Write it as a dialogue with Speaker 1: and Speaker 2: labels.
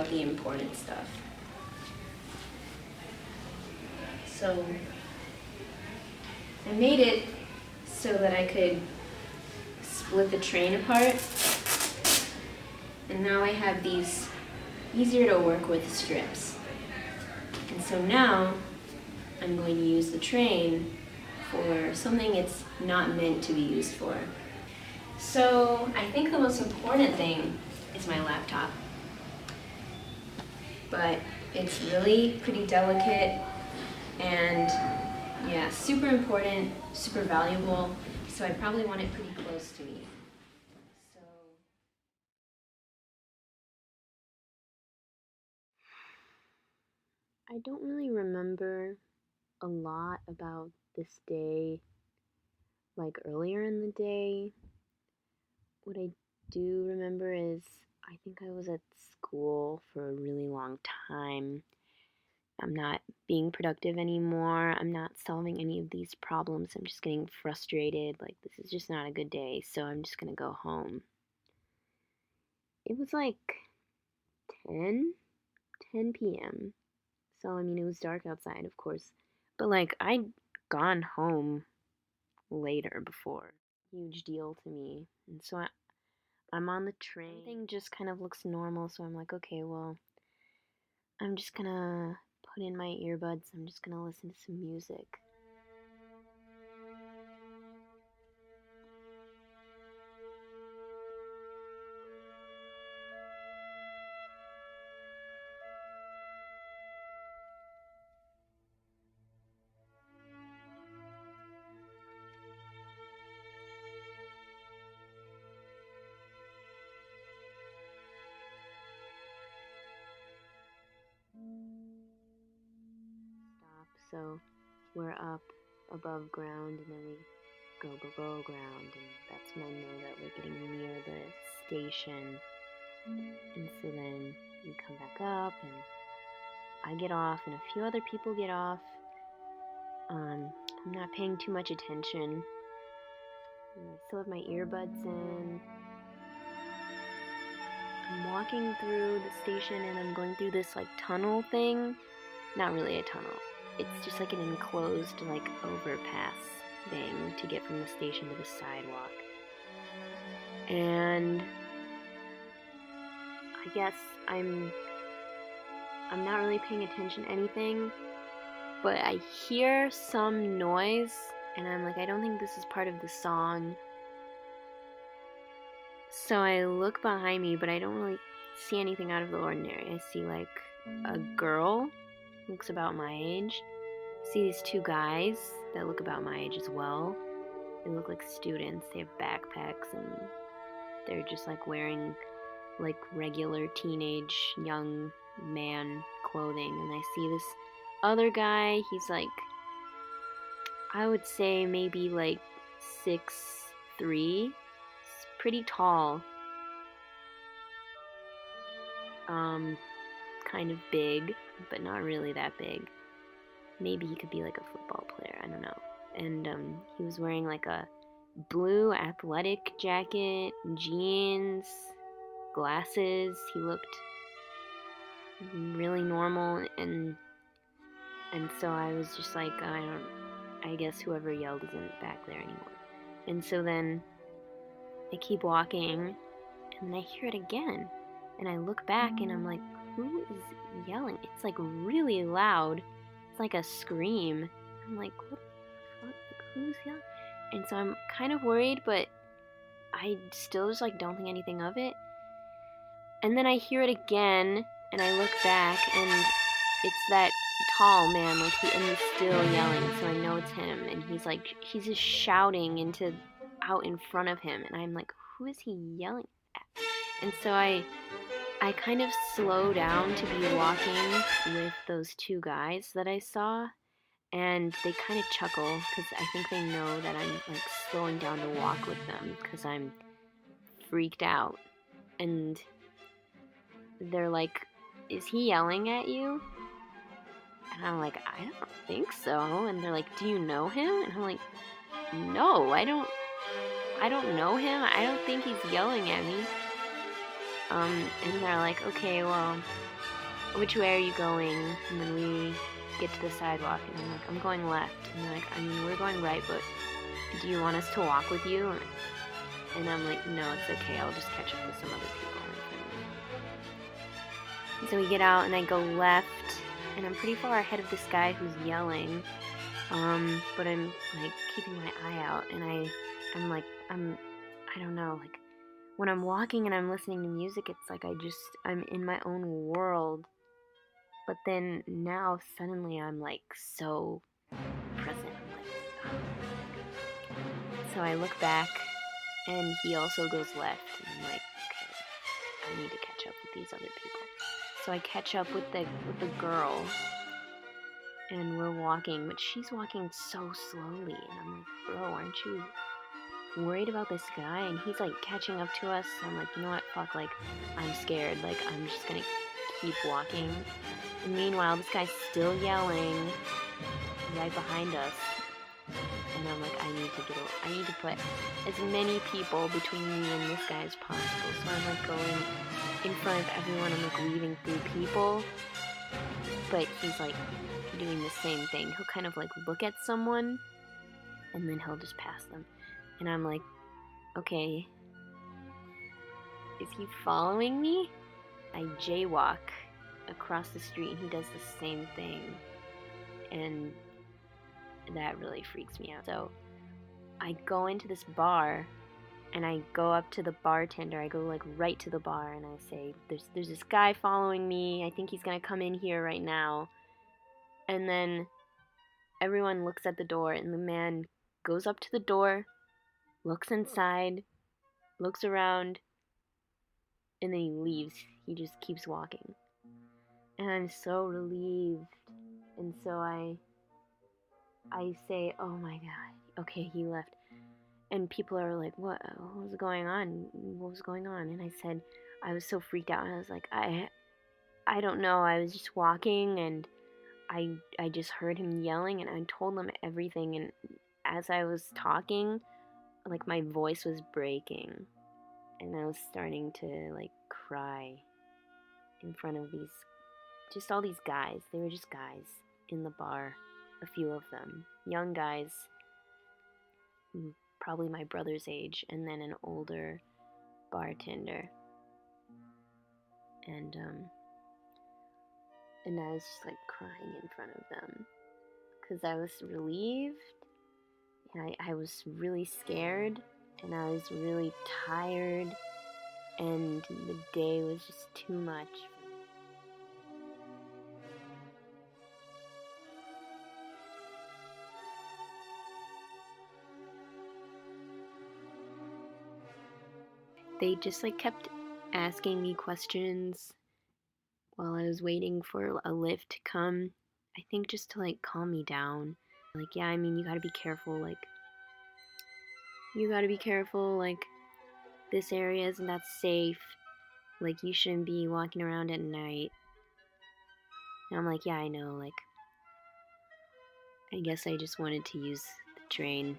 Speaker 1: out the important stuff. So I made it so that I could split the train apart. And now I have these easier to work with strips. And so now I'm going to use the train for something it's not meant to be used for. So I think the most important thing is my laptop. But it's really pretty delicate and yeah, super important, super valuable. So I probably want it pretty close to me. I don't really remember a lot about this day, like earlier in the day. What I do remember is I think I was at school for a really long time. I'm not being productive anymore. I'm not solving any of these problems. I'm just getting frustrated. Like, this is just not a good day, so I'm just gonna go home. It was like 10 p.m. So, I mean, it was dark outside, of course. But, like, I'd gone home later before. Huge deal to me. And so I'm on the train. Everything just kind of looks normal, so I'm like, okay, well, I'm just gonna put in my earbuds. I'm just gonna listen to some music. So we're up above ground, and then we go below ground, and that's when I know that we're getting near the station. And so then we come back up, and I get off, and a few other people get off. I'm not paying too much attention. I still have my earbuds in. I'm walking through the station, and I'm going through this like tunnel thing. Not really a tunnel. It's just like an enclosed like overpass thing to get from the station to the sidewalk. And I guess I'm not really paying attention to anything, but I hear some noise, and I'm like, I don't think this is part of the song. So I look behind me, but I don't really see anything out of the ordinary. I see like a girl who looks about my age. I see these two guys that look about my age as well. They look like students. They have backpacks, and they're just like wearing like regular teenage young man clothing. And I see this other guy. He's like, I would say maybe like 6'3". He's pretty tall. Kind of big, but not really that big. Maybe he could be like a football player, I don't know. And he was wearing like a blue athletic jacket, jeans, glasses. He looked really normal, and so I was just like, I guess whoever yelled isn't back there anymore. And so then I keep walking, and then I hear it again, and I look back, and I'm like, who is yelling? It's like really loud. It's like a scream. I'm like, what the fuck? Like, who's yelling? And so I'm kind of worried, but I still just like don't think anything of it. And then I hear it again, and I look back, and it's that tall man, like and he's still yelling, so I know it's him. And he's just shouting out in front of him, and I'm like, who is he yelling at? And so I kind of slow down to be walking with those two guys that I saw, and they kind of chuckle because I think they know that I'm like slowing down to walk with them because I'm freaked out. And they're like, is he yelling at you? And I'm like, I don't think so. And they're like, do you know him? And I'm like, no, I don't know him. I don't think he's yelling at me. And they're like, okay, well, which way are you going? And then we get to the sidewalk, and I'm like, I'm going left. And they're like, I mean, we're going right, but do you want us to walk with you? And I'm like, no, it's okay. I'll just catch up with some other people. And so we get out, and I go left, and I'm pretty far ahead of this guy who's yelling. But I'm like keeping my eye out, and I don't know, like when I'm walking and I'm listening to music, it's like I'm in my own world. But then now suddenly I'm like so present. I'm like, oh. So I look back, and he also goes left, and I'm like, okay, I need to catch up with these other people. So I catch up with the girl, and we're walking, but she's walking so slowly, and I'm like, bro, aren't you worried about this guy? And he's like catching up to us. So I'm like, you know what, fuck, like I'm scared, like I'm just gonna keep walking. And meanwhile, this guy's still yelling right behind us, and I'm like, I need to put as many people between me and this guy as possible. So I'm like going in front of everyone, I'm like weaving through people, but he's like doing the same thing. He'll kind of like look at someone, and then he'll just pass them. And I'm like, okay, is he following me? I jaywalk across the street, and he does the same thing, and that really freaks me out. So I go into this bar, and I go up to the bartender. I go like right to the bar, and I say, there's this guy following me. I think he's gonna come in here right now. And then everyone looks at the door, and the man goes up to the door, looks inside, looks around, and then he leaves. He just keeps walking. And I'm so relieved. And so I say, oh my god, okay, he left. And people are like, what was going on? What was going on? And I said, I was so freaked out. And I was like, I don't know. I was just walking, and I just heard him yelling, and I told him everything. And as I was talking, like my voice was breaking, and I was starting to like cry in front of all these guys. They were just guys in the bar, a few of them, young guys, probably my brother's age, and then an older bartender. And I was just like crying in front of them because I was relieved, and I was really scared, and I was really tired, and the day was just too much. They just like kept asking me questions while I was waiting for a lift to come. I think just to like calm me down. Like, yeah, I mean, you gotta be careful, like this area isn't that safe. Like, you shouldn't be walking around at night. And I'm like, yeah, I know, like, I guess I just wanted to use the train.